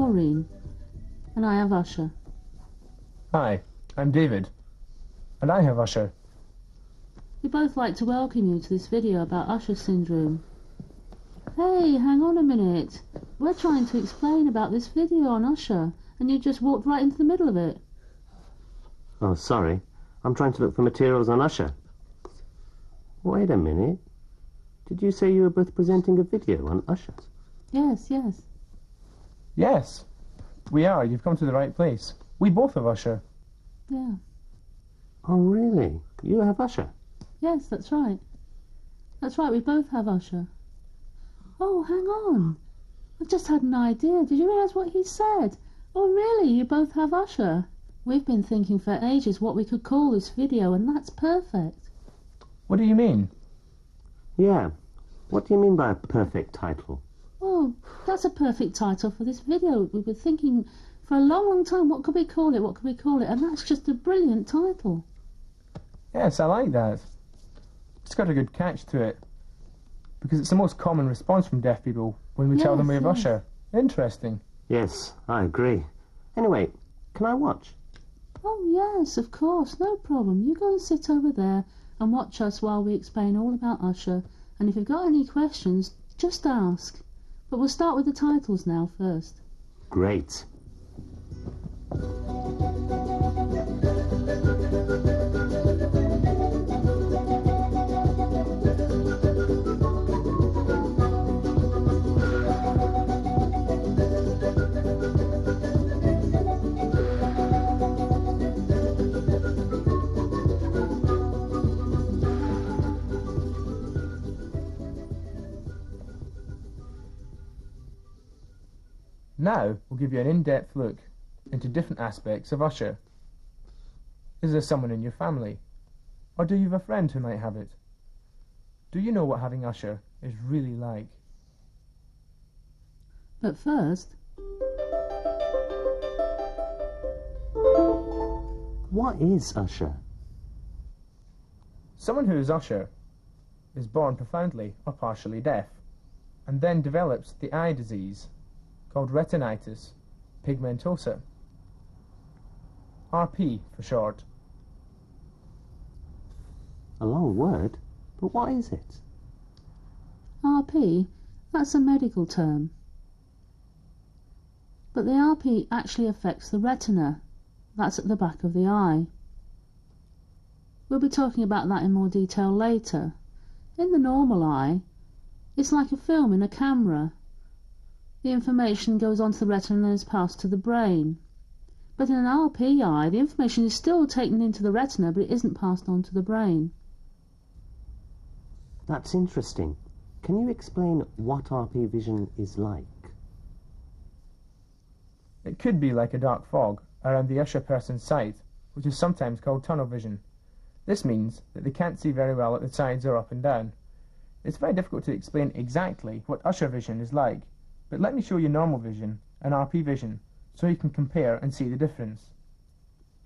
Maureen. And I have Usher. Hi, I'm David. And I have Usher. We'd both like to welcome you to this video about Usher syndrome. Hey, hang on a minute. We're trying to explain about this video on Usher, and you just walked right into the middle of it. Oh, sorry. I'm trying to look for materials on Usher. Wait a minute. Did you say you were both presenting a video on Usher? Yes, yes. Yes, we are. You've come to the right place. We both have Usher. Yeah. Oh, really? You have Usher? Yes, that's right. That's right, we both have Usher. Oh, hang on. I've just had an idea. Did you realise what he said? Oh, really? You both have Usher? We've been thinking for ages what we could call this video, and that's perfect. What do you mean? Yeah. What do you mean by a perfect title? Oh, that's a perfect title for this video. We were thinking for a long, long time, what could we call it? What could we call it? And that's just a brilliant title. Yes, I like that. It's got a good catch to it. Because it's the most common response from deaf people when we tell them we have Usher. Interesting. Yes, I agree. Anyway, can I watch? Oh, yes, of course. No problem. You go and sit over there and watch us while we explain all about Usher. And if you've got any questions, just ask. But we'll start with the titles now first. Great. Now, we'll give you an in-depth look into different aspects of Usher. Is there someone in your family? Or do you have a friend who might have it? Do you know what having Usher is really like? But first... What is Usher? Someone who is Usher is born profoundly or partially deaf, and then develops the eye disease called retinitis pigmentosa, RP for short. A long word, but what is it? RP, that's a medical term. But the RP actually affects the retina. That's at the back of the eye. We'll be talking about that in more detail later. In the normal eye, it's like a film in a camera. The information goes onto the retina and is passed to the brain. But in an RP eye, the information is still taken into the retina, but it isn't passed on to the brain. That's interesting. Can you explain what RP vision is like? It could be like a dark fog around the Usher person's sight, which is sometimes called tunnel vision. This means that they can't see very well at the sides or up and down. It's very difficult to explain exactly what Usher vision is like, but let me show you normal vision and RP vision so you can compare and see the difference.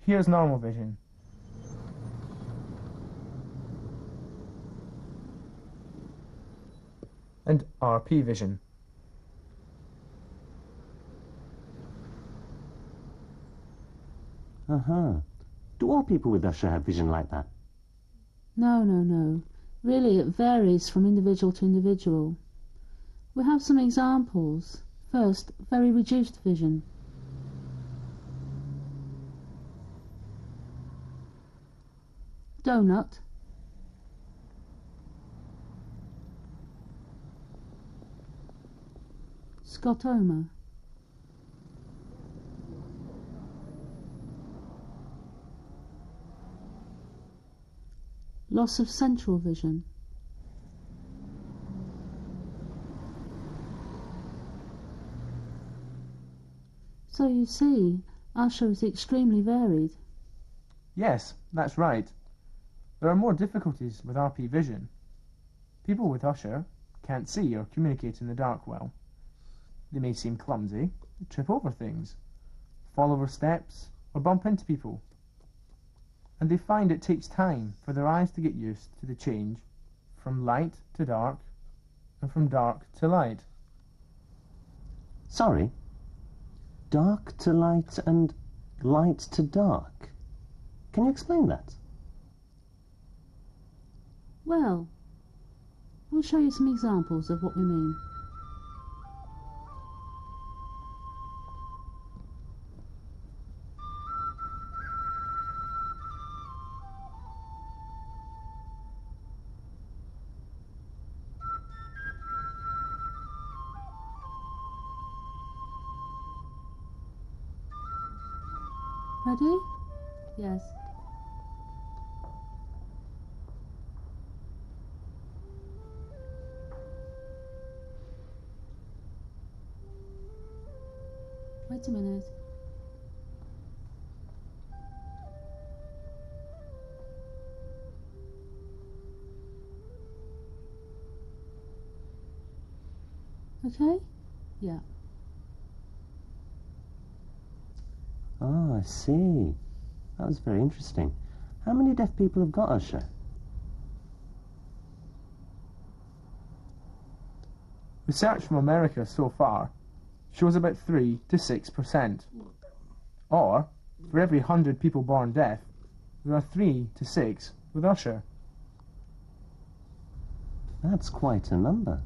Here's normal vision. And RP vision. Do all people with Usher have vision like that? No, no, no. Really, it varies from individual to individual. We have some examples. First, very reduced vision. Donut. Scotoma. Loss of central vision. So you see, Usher is extremely varied. Yes, that's right. There are more difficulties with RP vision. People with Usher can't see or communicate in the dark well. They may seem clumsy, trip over things, fall over steps, or bump into people. And they find it takes time for their eyes to get used to the change from light to dark and from dark to light. Sorry? dark to light and light to dark. Can you explain that? Well, we'll show you some examples of what we mean. Ready? Yes. Wait a minute. Okay? Yeah. Oh, I see. That was very interesting. How many deaf people have got Usher? Research from America so far shows about 3 to 6%. Or, for every 100 people born deaf, there are 3 to 6 with Usher. That's quite a number.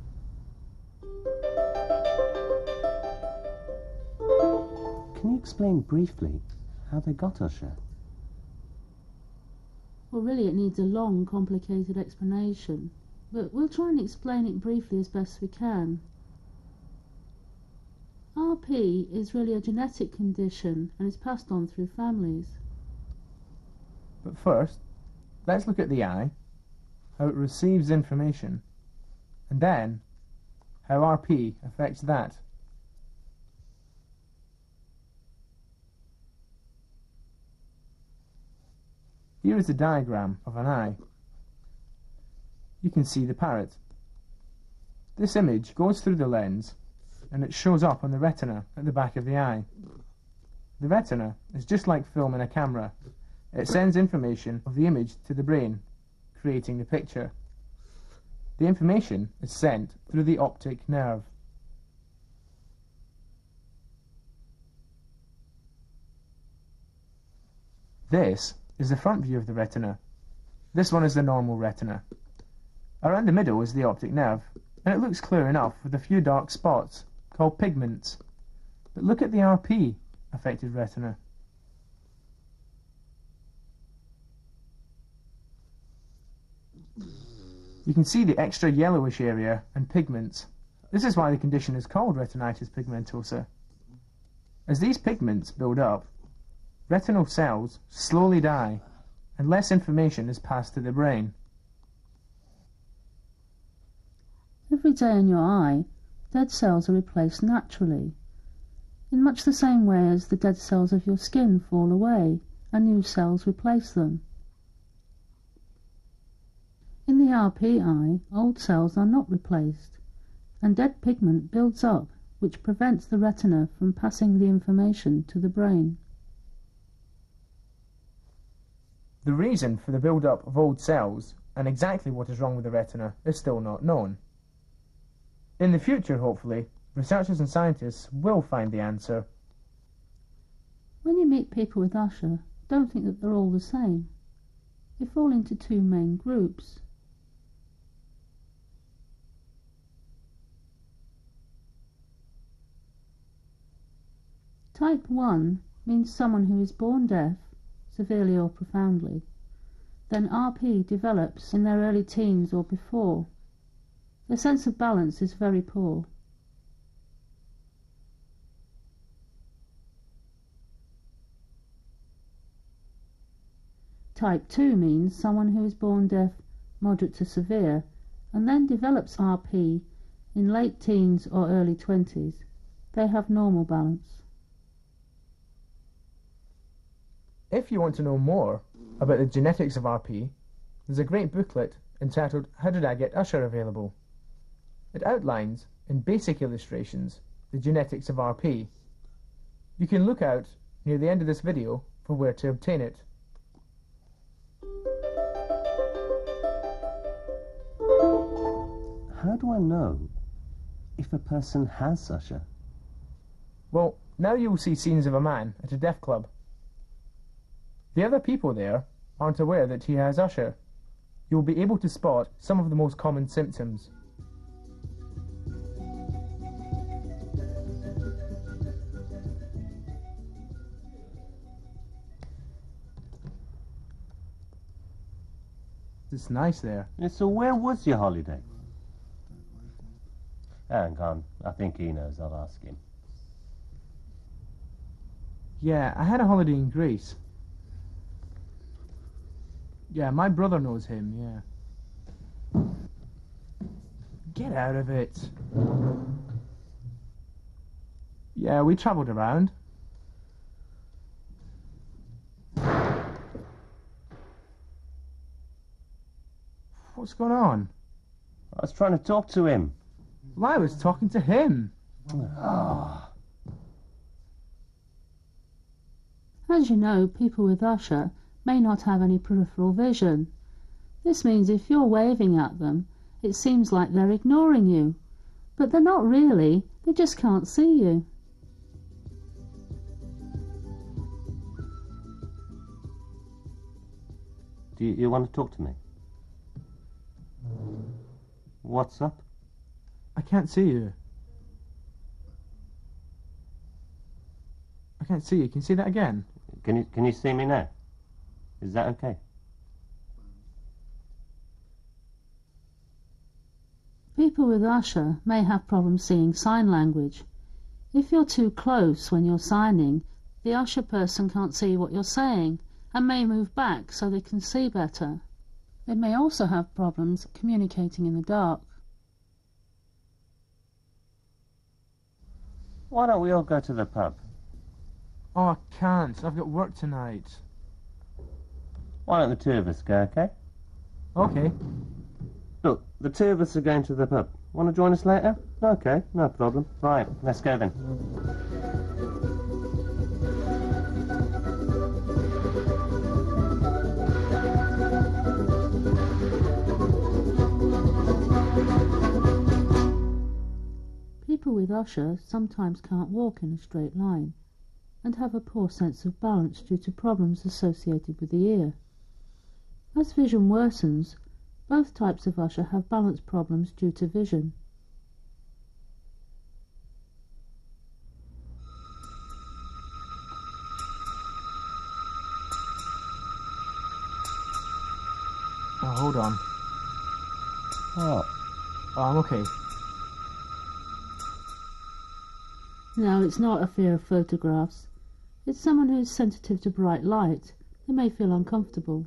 Can you explain briefly how they got Usher? Well, really, it needs a long, complicated explanation, but we'll try and explain it briefly as best we can. RP is really a genetic condition and is passed on through families. But first, let's look at the eye, how it receives information, and then how RP affects that. Here is a diagram of an eye. You can see the parrot. This image goes through the lens and it shows up on the retina at the back of the eye. The retina is just like film in a camera. It sends information of the image to the brain, creating the picture. The information is sent through the optic nerve. This is the front view of the retina. This one is the normal retina. Around the middle is the optic nerve, and it looks clear enough with a few dark spots, called pigments. But look at the RP affected retina. You can see the extra yellowish area and pigments. This is why the condition is called retinitis pigmentosa. As these pigments build up, retinal cells slowly die and less information is passed to the brain. Every day in your eye, dead cells are replaced naturally, in much the same way as the dead cells of your skin fall away and new cells replace them. In the RP eye, old cells are not replaced, and dead pigment builds up, which prevents the retina from passing the information to the brain. The reason for the build-up of old cells and exactly what is wrong with the retina is still not known. In the future, hopefully, researchers and scientists will find the answer. When you meet people with Usher, don't think that they're all the same. They fall into two main groups. Type 1 means someone who is born deaf, severely or profoundly. Then RP develops in their early teens or before. Their sense of balance is very poor. Type 2 means someone who is born deaf, moderate to severe, and then develops RP in late teens or early 20s. They have normal balance. If you want to know more about the genetics of RP, there's a great booklet entitled How Did I Get Usher available. It outlines, in basic illustrations, the genetics of RP. You can look out near the end of this video for where to obtain it. How do I know if a person has Usher? Well, Now you will see scenes of a man at a deaf club. The other people there aren't aware that he has Usher. You will be able to spot some of the most common symptoms. It's nice there. Yeah, so where was your holiday? Hang on, I think he knows. I'll ask him. Yeah, I had a holiday in Greece. Yeah, my brother knows him, yeah. Get out of it. Yeah, we travelled around. What's going on? I was trying to talk to him. Well, I was talking to him. Oh. As you know, people with Usher may not have any peripheral vision. This means if you're waving at them, it seems like they're ignoring you. But they're not really, they just can't see you. Do you want to talk to me? What's up? I can't see you. I can't see you. Can you say that again? Can you see me now? Is that okay? People with Usher may have problems seeing sign language. If you're too close when you're signing, the Usher person can't see what you're saying and may move back so they can see better. They may also have problems communicating in the dark. Why don't we all go to the pub? Oh, I can't. I've got work tonight. Why don't the two of us go, okay? Okay. Look, the two of us are going to the pub. Want to join us later? Okay, no problem. Right, let's go then. People with Usher sometimes can't walk in a straight line and have a poor sense of balance due to problems associated with the ear. As vision worsens, both types of Usher have balance problems due to vision. Oh, hold on. Oh. Oh, I'm okay. No, it's not a fear of photographs. It's someone who's sensitive to bright light. They may feel uncomfortable.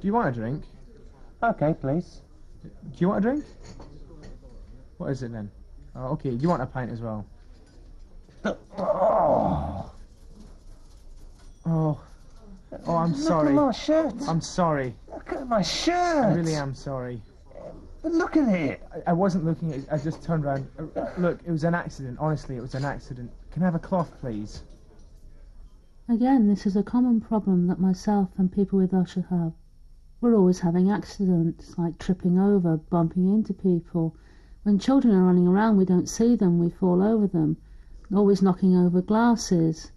Do you want a drink? Okay, please. Do you want a drink? What is it then? Oh, okay. Do you want a pint as well? Oh. Oh. Oh, I'm sorry. Look at my shirt. I'm sorry. Look at my shirt. I really am sorry. But look at it. I wasn't looking at it. I just turned around. Look, it was an accident. Honestly, it was an accident. Can I have a cloth, please? Again, this is a common problem that myself and people with Usher have. We're always having accidents, like tripping over, bumping into people. When children are running around, we don't see them, we fall over them. Always knocking over glasses.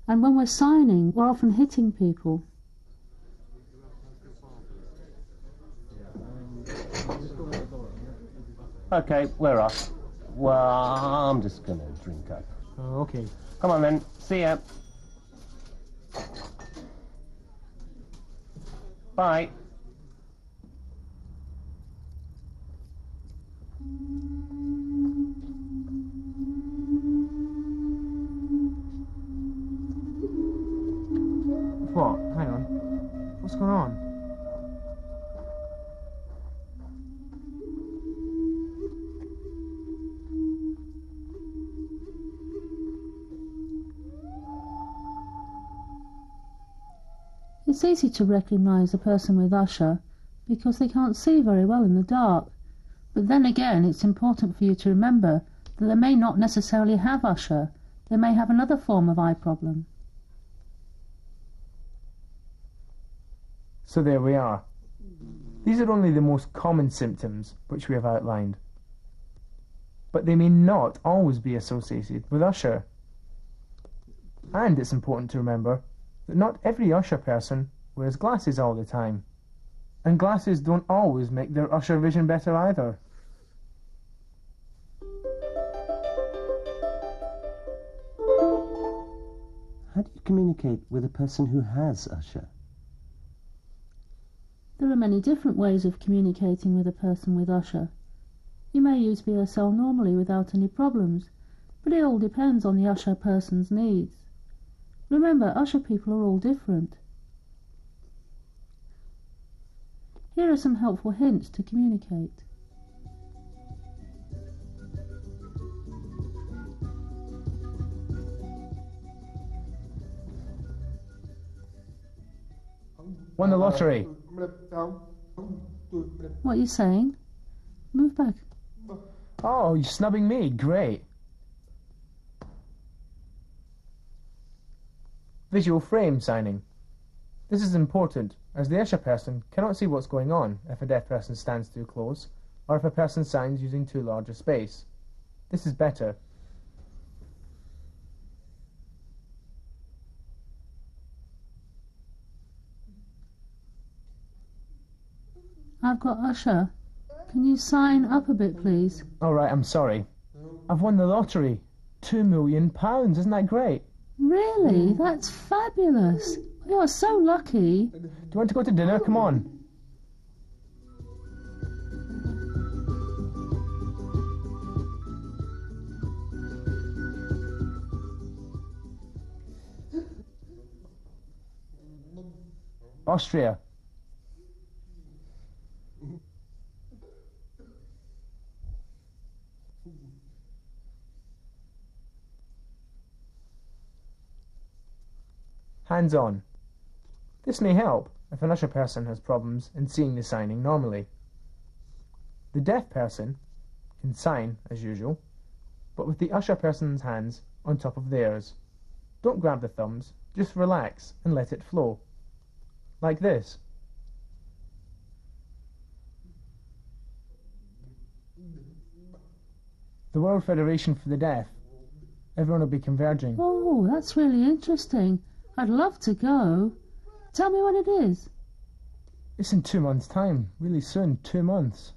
And when we're signing, we're often hitting people. Okay, we're off. Well, I'm just going to drink up. Oh, okay. Come on then. See ya. Bye. What? Hang on. What's going on? It's easy to recognise a person with Usher because they can't see very well in the dark. But then again, it's important for you to remember that they may not necessarily have usher. They may have another form of eye problem. So there we are. These are only the most common symptoms which we have outlined. But they may not always be associated with usher. And it's important to remember that not every usher person wears glasses all the time. And glasses don't always make their usher vision better either. How do you communicate with a person who has usher? There are many different ways of communicating with a person with usher. You may use BSL normally without any problems, but it all depends on the usher person's needs. Remember, usher people are all different. Here are some helpful hints to communicate. Won the lottery. What are you saying? Move back. Oh, you're snubbing me. Great. Visual frame signing. This is important, as the usher person cannot see what's going on if a deaf person stands too close, or if a person signs using too large a space. This is better. I've got usher. Can you sign up a bit, please? All right, I'm sorry. I've won the lottery. £2 million. Isn't that great? Really? That's fabulous. You're so lucky. Do you want to go to dinner? Come on. Austria. Hands on. This may help if an usher person has problems in seeing the signing normally. The deaf person can sign as usual, but with the usher person's hands on top of theirs. Don't grab the thumbs, just relax and let it flow. Like this. The World Federation for the Deaf. Everyone will be converging. Oh, that's really interesting. I'd love to go. Tell me when it is. It's in 2 months' time. Really soon. 2 months.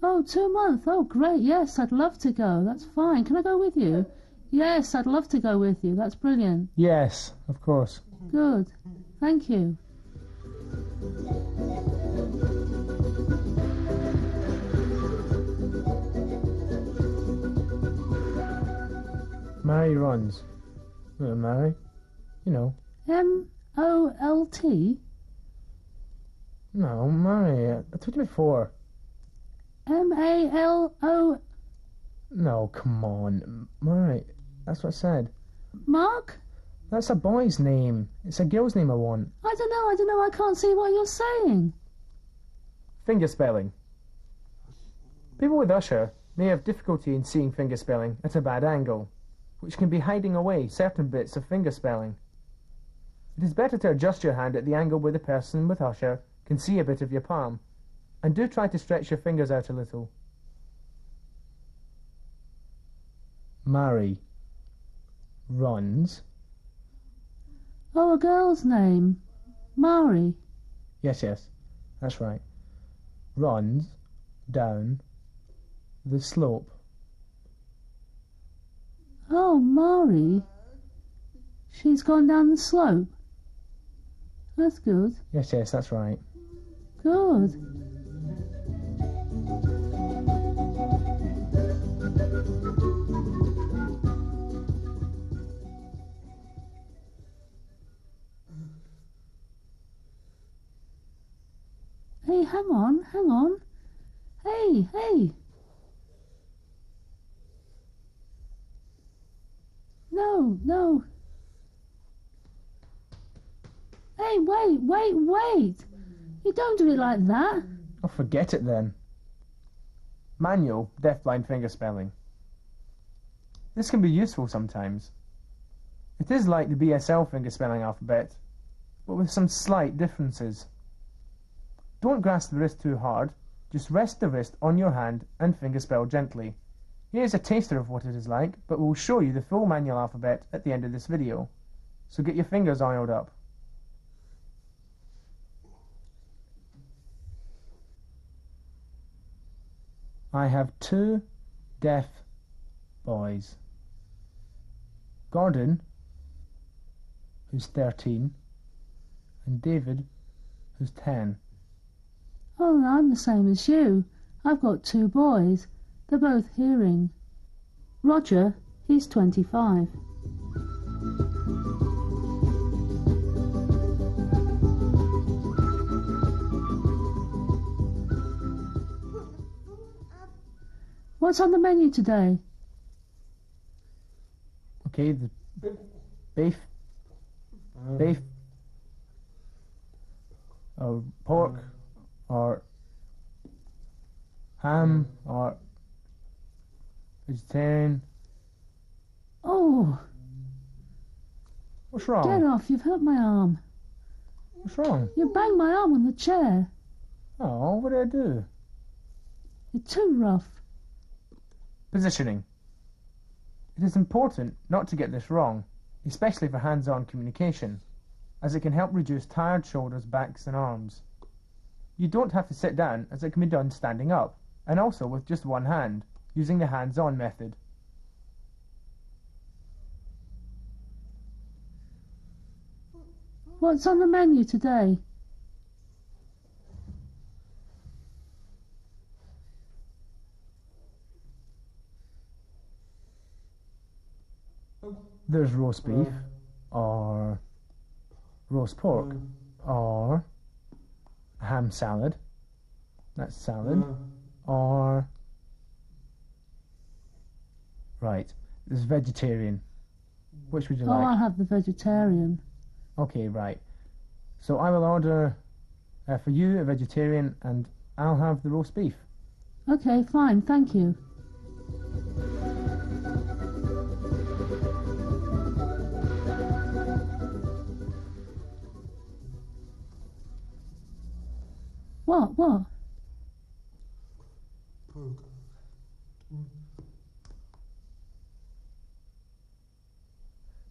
Oh, 2 months. Oh, great. Yes, I'd love to go. That's fine. Can I go with you? Yes, I'd love to go with you. That's brilliant. Yes, of course. Good. Thank you. Mary runs. Mary? You know. M-O-L-T? No, Mary. I told you before. M-A-L-O... No, come on. Mary. That's what I said. Mark? That's a boy's name. It's a girl's name I want. I don't know. I can't see what you're saying. Finger spelling. People with usher may have difficulty in seeing finger spelling at a bad angle, which can be hiding away certain bits of finger spelling. It is better to adjust your hand at the angle where the person with usher can see a bit of your palm, and do try to stretch your fingers out a little. Mary runs. Oh, a girl's name. Mari. Yes, that's right. Runs down the slope. Oh, Mari. She's gone down the slope. That's good. Yes, that's right. Good. Hey, hang on. Hey. No. Hey, wait. You don't do it like that. Oh, forget it then. manual deafblind fingerspelling. This can be useful sometimes. It is like the BSL fingerspelling alphabet, but with some slight differences. Don't grasp the wrist too hard, just rest the wrist on your hand and fingerspell gently. Here's a taster of what it is like, but we'll show you the full manual alphabet at the end of this video, so get your fingers oiled up. I have 2 deaf boys. Gordon, who's 13, and David, who's 10. Oh, I'm the same as you. I've got 2 boys. They're both hearing. Roger, he's 25. What's on the menu today? Okay, the beef, or pork, or ham, or vegetarian. Oh, What's wrong? get off, you've hurt my arm. What's wrong? You banged my arm on the chair. Oh, what did I do? You're too rough. Positioning. It is important not to get this wrong, especially for hands-on communication, as it can help reduce tired shoulders, backs and arms. You don't have to sit down, as it can be done standing up, and also with just one hand, using the hands-on method. What's on the menu today? There's roast beef, or roast pork, or ham salad, that's salad, or... Right, there's vegetarian. Which would you Oh, like? I'll have the vegetarian. Okay, right. So I will order for you a vegetarian, and I'll have the roast beef. Okay, fine, thank you. What?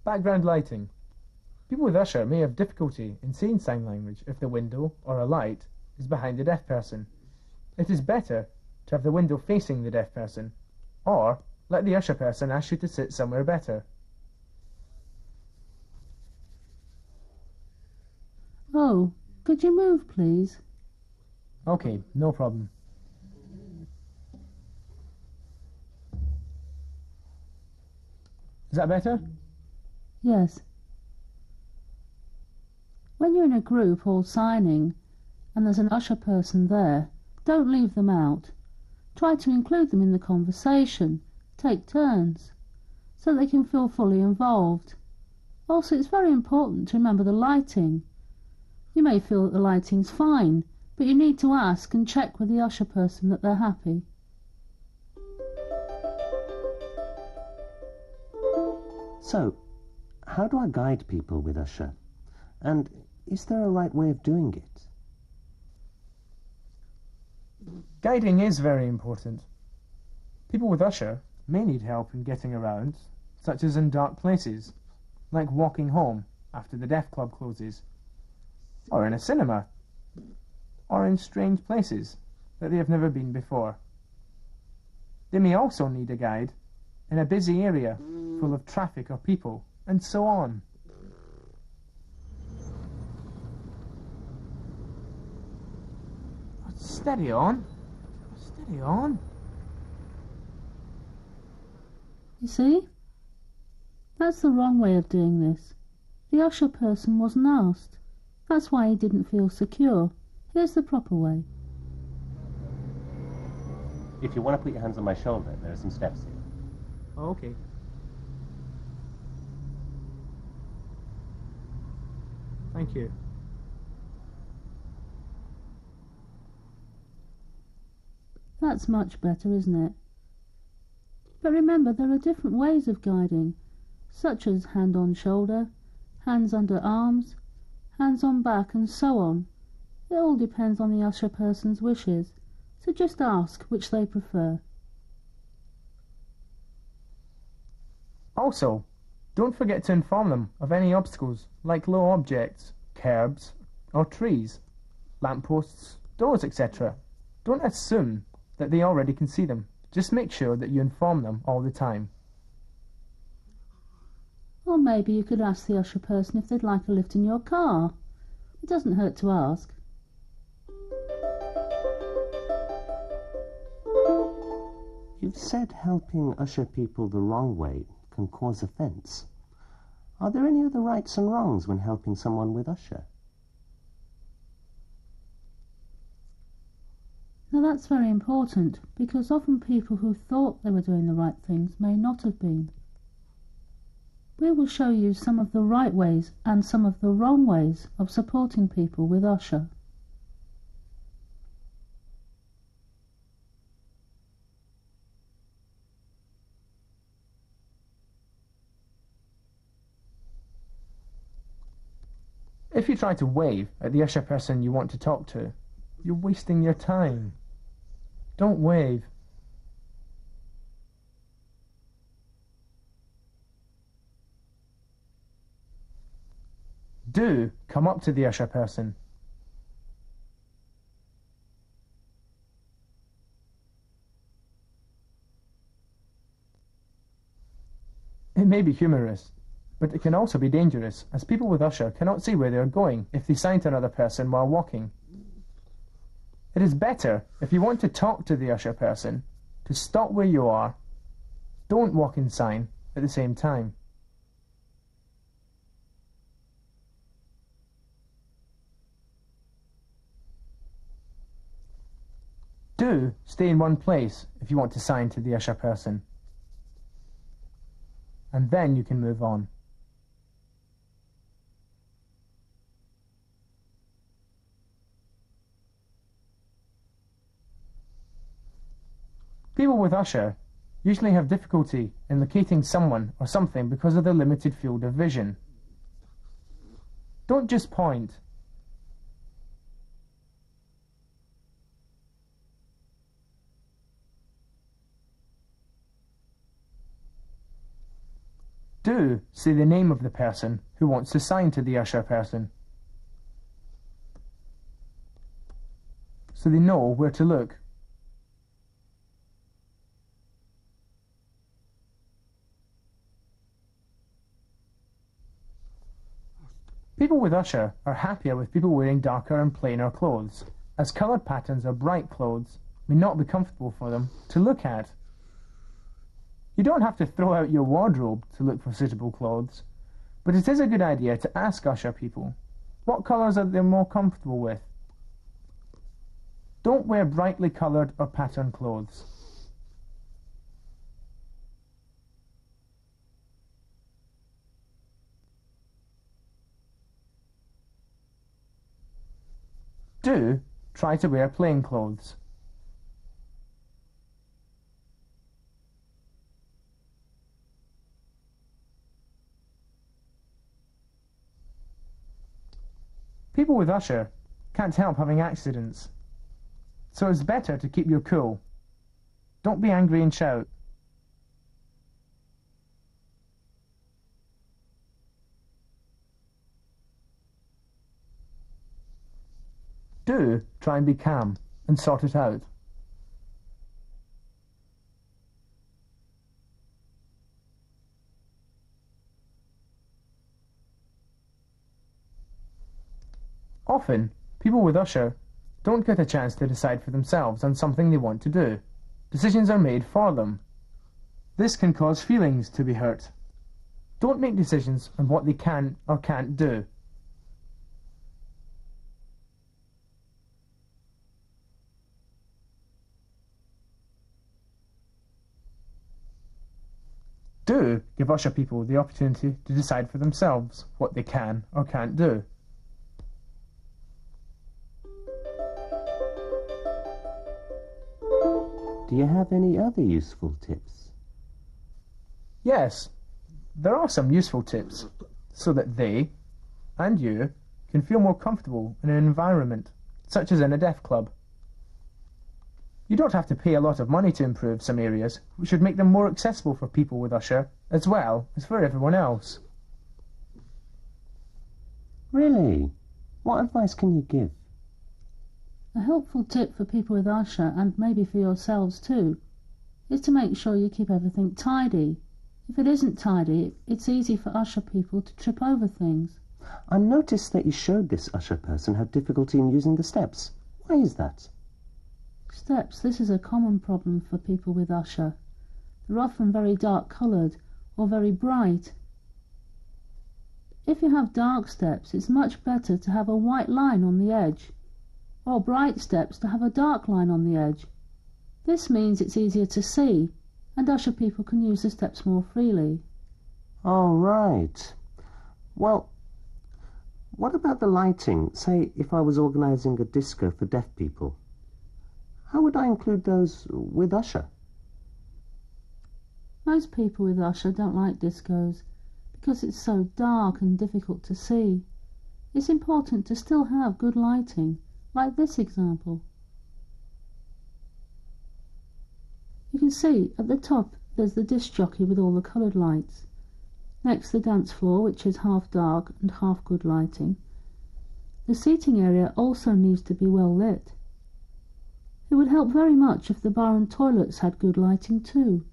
Background lighting. People with Usher may have difficulty in seeing sign language if the window or a light is behind the deaf person. It is better to have the window facing the deaf person, or let the Usher person ask you to sit somewhere better. Oh, could you move, please? Okay, no problem. Is that better? Yes. When you're in a group all signing and there's an usher person there, don't leave them out. Try to include them in the conversation. Take turns, so they can feel fully involved. Also, it's very important to remember the lighting. You may feel that the lighting's fine, but you need to ask and check with the usher person that they're happy. So, how do I guide people with Usher? And is there a right way of doing it? Guiding is very important. People with Usher may need help in getting around, such as in dark places, like walking home after the deaf club closes, or in a cinema, or in strange places that they have never been before. They may also need a guide in a busy area full of traffic or people, and so on. Steady on. Steady on. You see? That's the wrong way of doing this. The usher person wasn't asked. That's why he didn't feel secure. Here's the proper way. If you want to put your hands on my shoulder, there are some steps here. Oh, okay. Thank you. That's much better, isn't it? But remember, there are different ways of guiding, such as hand on shoulder, hands under arms, hands on back, and so on. It all depends on the usher person's wishes, so just ask which they prefer. Also, don't forget to inform them of any obstacles, like low objects, curbs, or trees, lampposts, doors, etc. Don't assume that they already can see them. Just make sure that you inform them all the time. Or maybe you could ask the usher person if they'd like a lift in your car. It doesn't hurt to ask. You've said helping usher people the wrong way can cause offence. Are there any other rights and wrongs when helping someone with usher? Now that's very important, because often people who thought they were doing the right things may not have been. We will show you some of the right ways and some of the wrong ways of supporting people with usher. If you try to wave at the usher person you want to talk to, you're wasting your time. Don't wave. Do come up to the usher person. It may be humorous, but it can also be dangerous, as people with usher cannot see where they are going if they sign to another person while walking. It is better, if you want to talk to the usher person, to stop where you are. Don't walk and sign at the same time. Do stay in one place if you want to sign to the usher person. And then you can move on. People with usher usually have difficulty in locating someone or something because of their limited field of vision. Don't just point. Do say the name of the person who wants to sign to the usher person, so they know where to look. People with usher are happier with people wearing darker and plainer clothes, as coloured patterns or bright clothes may not be comfortable for them to look at. You don't have to throw out your wardrobe to look for suitable clothes, but it is a good idea to ask usher people what colours are they more comfortable with. Don't wear brightly coloured or patterned clothes. Do try to wear plain clothes. People with usher can't help having accidents, so it's better to keep your cool. Don't be angry and shout. Do try and be calm and sort it out. Often, people with usher don't get a chance to decide for themselves on something they want to do. Decisions are made for them. This can cause feelings to be hurt. Don't make decisions on what they can or can't do. Do give usher people the opportunity to decide for themselves what they can or can't do. Do you have any other useful tips? Yes, there are some useful tips so that they, and you, can feel more comfortable in an environment, such as in a deaf club. You don't have to pay a lot of money to improve some areas, which should make them more accessible for people with Usher, as well as for everyone else. Really? What advice can you give? A helpful tip for people with Usher, and maybe for yourselves too, is to make sure you keep everything tidy. If it isn't tidy, it's easy for Usher people to trip over things. I noticed that you showed this Usher person had difficulty in using the steps. Why is that? Steps, this is a common problem for people with Usher. They're often very dark-coloured or very bright. If you have dark steps, it's much better to have a white line on the edge, or bright steps to have a dark line on the edge. This means it's easier to see, and Usher people can use the steps more freely. Oh, right. Well, what about the lighting? Say, if I was organising a disco for deaf people, how would I include those with Usher? Most people with Usher don't like discos because it's so dark and difficult to see. It's important to still have good lighting, like this example. You can see at the top there's the disc jockey with all the coloured lights. Next the dance floor, which is half dark and half good lighting. The seating area also needs to be well lit. It would help very much if the bar and toilets had good lighting too.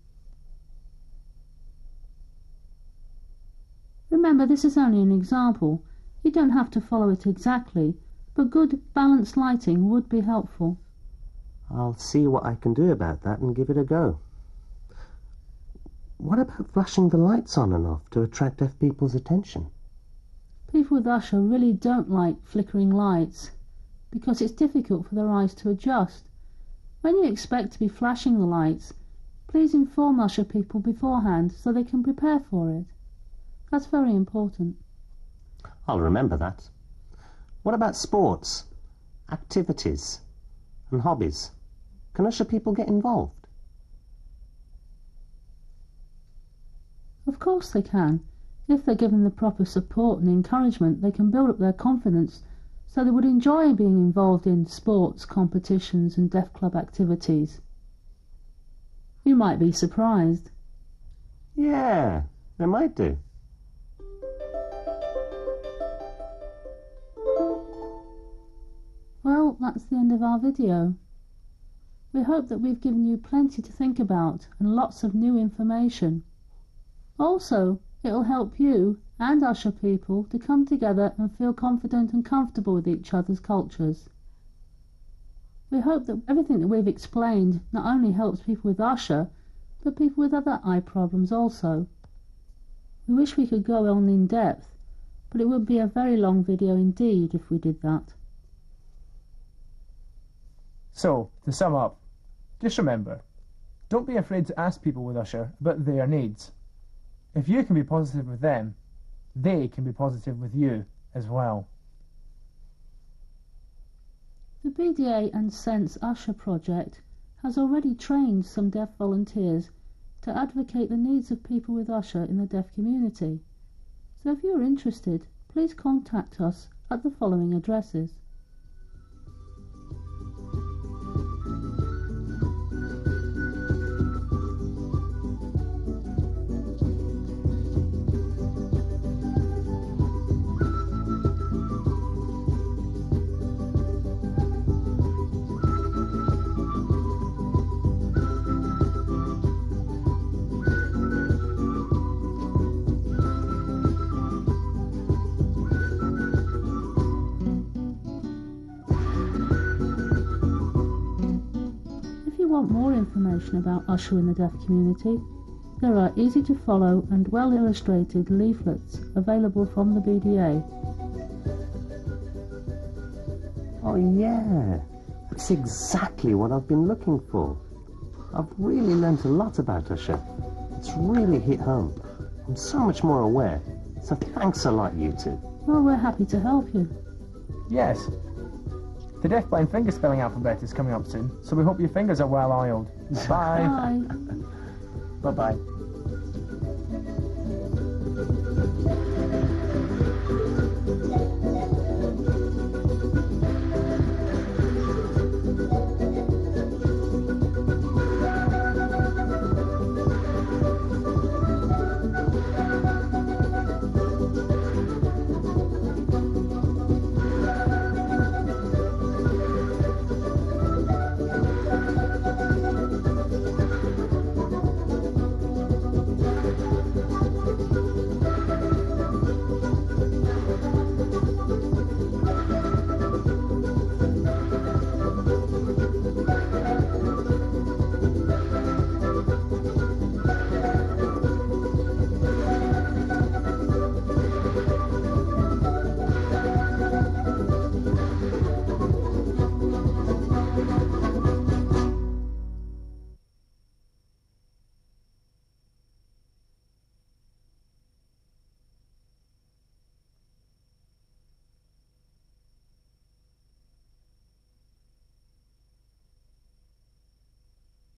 Remember, this is only an example. You don't have to follow it exactly, but good balanced lighting would be helpful. I'll see what I can do about that and give it a go. What about flashing the lights on and off to attract deaf people's attention? People with Usher really don't like flickering lights because it's difficult for their eyes to adjust. When you expect to be flashing the lights, please inform Usher people beforehand so they can prepare for it. That's very important. I'll remember that. What about sports, activities and hobbies? Can Usher people get involved? Of course they can. If they're given the proper support and encouragement, they can build up their confidence so they would enjoy being involved in sports, competitions and deaf club activities. You might be surprised. Yeah, they might do. Well, that's the end of our video. We hope that we've given you plenty to think about and lots of new information. Also, it'll help you and Usher people to come together and feel confident and comfortable with each other's cultures. We hope that everything that we've explained not only helps people with Usher, but people with other eye problems also. We wish we could go on in depth, but it would be a very long video indeed if we did that. So, to sum up, just remember, don't be afraid to ask people with Usher about their needs. If you can be positive with them, they can be positive with you as well. The BDA and Sense Usher project has already trained some deaf volunteers to advocate the needs of people with Usher in the deaf community. So if you're interested, please contact us at the following addresses. Want more information about Usher in the deaf community, there are easy to follow and well illustrated leaflets available from the BDA. Oh yeah, that's exactly what I've been looking for. I've really learnt a lot about Usher. It's really hit home. I'm so much more aware, so thanks a lot, you two. Well, we're happy to help you. Yes. The deafblind fingerspelling alphabet is coming up soon, so we hope your fingers are well oiled. Bye. Bye. Bye-bye.